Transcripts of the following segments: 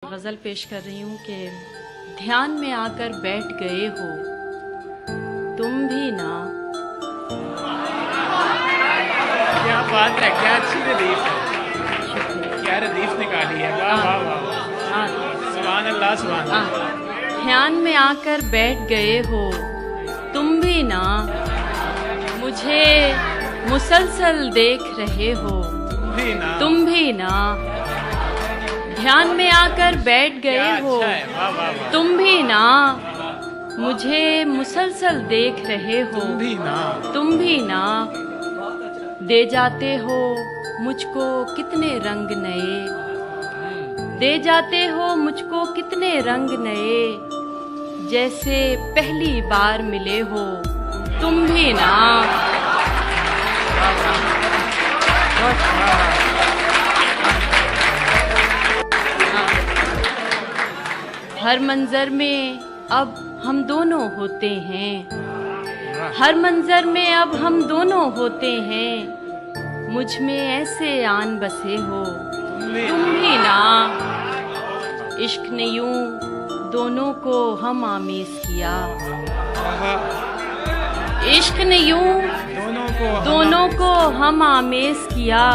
गज़ल पेश कर रही हूँ कि ध्यान में आकर बैठ गए हो तुम भी ना। क्या बात है, क्या अच्छी रदीफ है, क्या रदीफ निकाली है। वाह वाह वाह, सुभान अल्लाह सुभान अल्लाह। ध्यान में आकर बैठ गए हो तुम भी ना, मुझे मुसलसल देख रहे हो तुम भी ना। ध्यान में आकर बैठ गए हो तुम भी ना, मुझे मुसलसल देख रहे हो तुम भी ना। दे जाते हो मुझको कितने रंग नए, दे जाते हो मुझको कितने रंग नए, जैसे पहली बार मिले हो तुम भी ना। हर मंजर में अब हम दोनों होते हैं, हर मंजर में अब हम दोनों होते हैं, मुझ में ऐसे आन बसे हो तुम भी ना। इश्क ने यूं दोनों को हम आमेज किया, इश्क ने यूं दोनों को हम आमेज किया,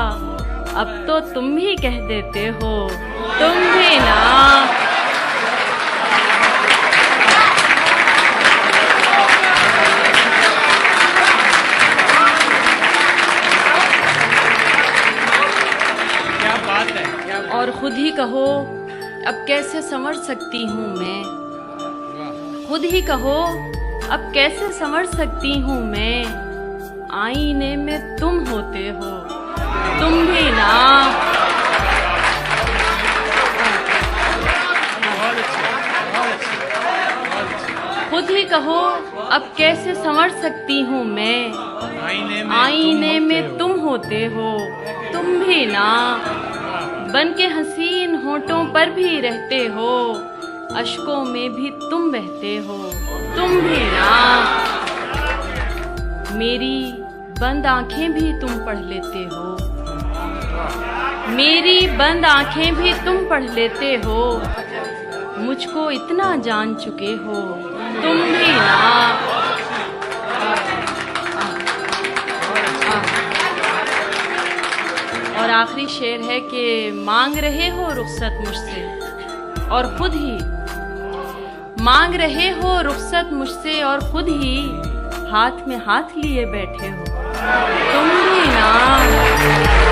अब तो तुम भी कह देते हो तुम भी ना। और खुद ही कहो अब कैसे संवर सकती हूँ मैं, खुद ही कहो अब कैसे संवर सकती हूँ मैं, आईने में तुम होते हो तुम भी ना। खुद ही कहो अब कैसे संवर सकती हूँ मैं, आईने में तुम होते हो तुम भी ना। बन के हसीन होठों पर भी रहते हो, अश्कों में भी तुम बहते हो तुम भी ना। मेरी बंद आंखें भी तुम पढ़ लेते हो, मेरी बंद आंखें भी तुम पढ़ लेते हो, मुझको इतना जान चुके हो तुम भी ना। और आखिरी शेर है कि मांग रहे हो रुखसत मुझसे और खुद ही, मांग रहे हो रुखसत मुझसे और खुद ही हाथ में हाथ लिए बैठे हो तुम भी ना।